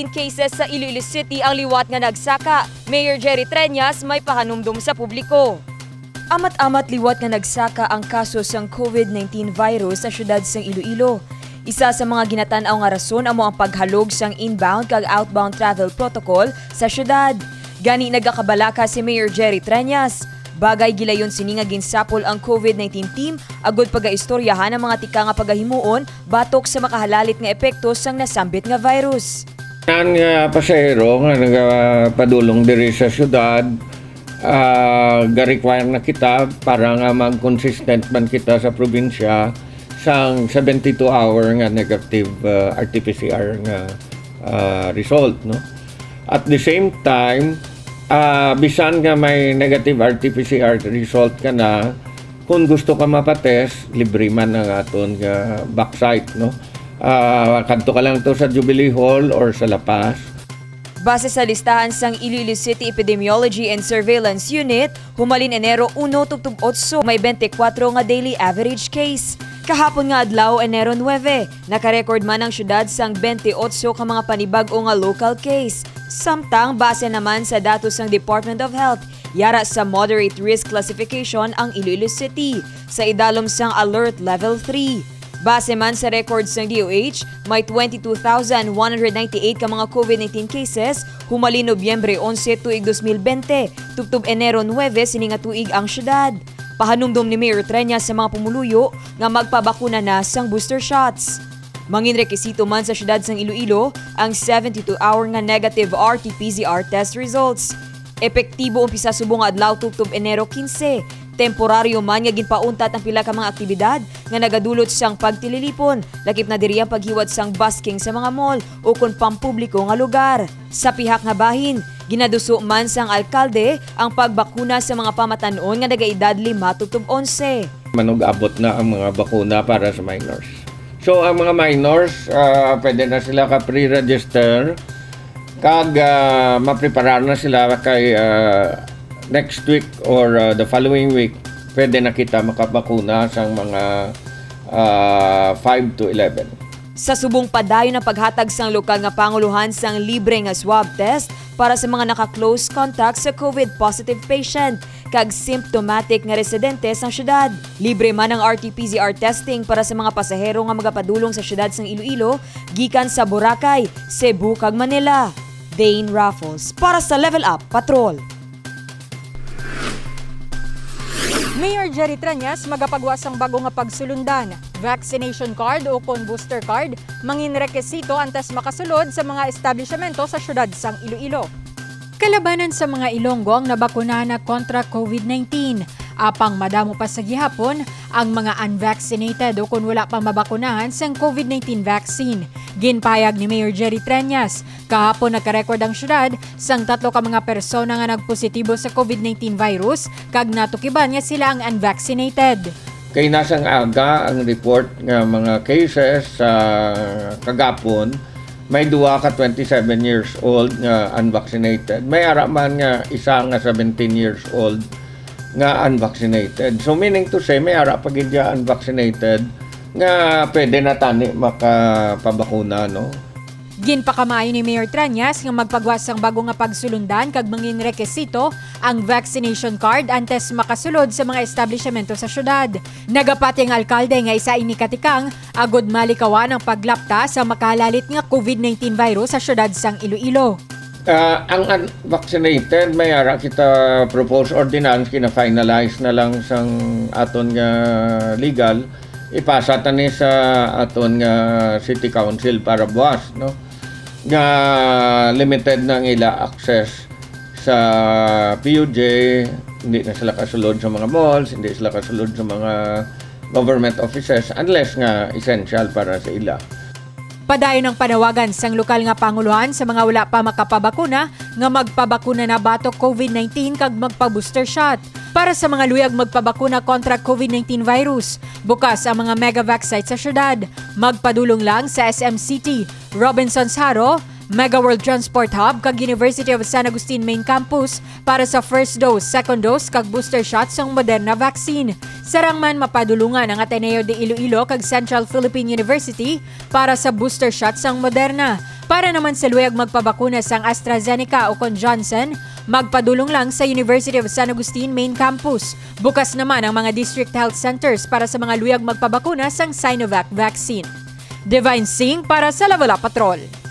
COVID-19 cases sa Iloilo City ang liwat nga nagsaka. Mayor Jerry Treñas may pahanumdum sa publiko. Amat-amat liwat nga nagsaka ang kaso sang COVID-19 virus sa syudad sang Iloilo. Isa sa mga ginatan-aw nga rason amo ang paghalog sang inbound kag outbound travel protocol sa syudad. Gani nagakabalaka si Mayor Jerry Treñas. Bagay gilayon sini nga ginsapol ang COVID-19 team agud pagaistoryahan ang mga tika nga pagahimuon batok sa makahalalit nga epekto sang nasambit nga virus. Ang pasahero nga nagapadulong diri sa syudad, ga-require na kita para nga mag-consistent man kita sa probinsya sang 72-hour nga negative RT-PCR nga result, no? At the same time, bisan nga may negative RT-PCR result ka na, kung gusto ka mapatest, libre man ang aton nga backsite, no? Kadto ka lang to sa Jubilee Hall or sa La Paz. Base sa listahan sang Iloilo City Epidemiology and Surveillance Unit, humalin Enero 1 tubtub 8 may 24 nga daily average case. Kahapon nga adlaw Enero 9, nakarecord man ang syudad sang 28 ka mga panibag-o nga local case. Samtang base naman sa datos ng Department of Health, yara sa moderate risk classification ang Iloilo City sa idalom sang Alert Level 3. Base man sa records ng DOH, may 22,198 ka mga COVID-19 cases humali Nobyembre 11 tuig 2020, tubtub Enero 9 sininga tuig ang syudad. Pahanumdum ni Mayor Treñas sa mga pumuluyo nga magpabakuna na sang booster shots. Mangin rekisito man sa syudad sang Iloilo ang 72-hour nga negative RT-PCR test results. Epektibo umpisa subong adlaw tubtub Enero 15. Temporaryo man nga ginpauntat ang pila ka mga aktibidad nga nagadulot sang pagtililipon, lakip na diri ang paghiwat sang busking sa mga mall o kon pampubliko nga lugar. Sa pihak nga bahin, ginaduso man sang alkalde ang pagbakuna sa mga pamatanon nga nagaedad 5 tubtub 11. Manug-abot na ang mga bakuna para sa minors. So ang mga minors, pwede na sila ka pre-register kag mapreparar na sila kay next week or the following week, pwede na kita makabakuna sa mga 5 to 11. Sa subong padayon na paghatag sang lokal nga panguluhan sang libre nga swab test para sa mga naka-close contact sa COVID-positive patient kag symptomatic nga residente sang syudad. Libre man ang RT-PCR testing para sa mga pasahero nga magapadulong sa syudad sang Iloilo gikan sa Boracay, Cebu kag Manila. Dane Raffles para sa Level Up Patrol. Mayor Jerry Treñas magapagwas ang bago nga pagsulundan. Vaccination card o kon booster card, mangin rekisito antes makasulod sa mga establishmento sa syudad sang Iloilo. Kalabanan sa mga Ilonggo ang nabakunahan na kontra COVID-19. Apang madamo pa sa gihapon ang mga unvaccinated o kung wala pang mabakunahan sa COVID-19 vaccine. Ginpayag ni Mayor Jerry Treñas, kahapon nakarecord ang syudad sang 3 ka mga persona nga nagpositibo sa COVID-19 virus kag natukiban nga sila ang unvaccinated. Kay nasang aga ang report nga mga cases sa kagapon, may 2 ka 27 years old nga unvaccinated. May ara man nga isa nga 17 years old nga unvaccinated. So meaning to say, may ara pagid ya unvaccinated nga pwede na tani makapabakuna, no? Ginpakamayo ni Mayor Treñas nga magpagwas ang bago nga pagsulundan kag mangin rekisito ang vaccination card antes makasulod sa mga establishmento sa syudad. Nagapati ang alkalde nga isa ini katikang agud malikawan ang paglapta sa makahalalit nga COVID-19 virus sa syudad sang Iloilo. Ang unvaccinated, may ara kita propose ordinance, kina-finalize na lang sang aton nga legal, ipasa tani sa aton nga City Council para buwas, no? Nga limited na ang ila access sa PUJ, hindi na sila kasulod sa mga malls, hindi sila kasulod sa mga government offices unless nga essential para sa ila. Padayon ang panawagan sang lokal nga panguluhan sa mga wala pa makapabakuna nga magpabakuna na batok COVID-19 kag magpa-booster shot. Para sa mga luyag magpabakuna kontra COVID-19 virus, bukas ang mga Megavac sites sa syudad. Magpadulong lang sa SM City, Robinsons Haro, Mega World Transport Hub kag University of San Agustin Main Campus para sa first dose, second dose kag booster shots ng Moderna vaccine. Sarang man mapadulungan ang Ateneo de Iloilo kag Central Philippine University para sa booster shots ng Moderna. Para naman sa luyag magpabakuna sang AstraZeneca o kon Johnson, magpadulong lang sa University of San Agustin Main Campus. Bukas naman ang mga district health centers para sa mga luyag magpabakuna sang Sinovac vaccine. Divine Singh para sa Lavala Patrol.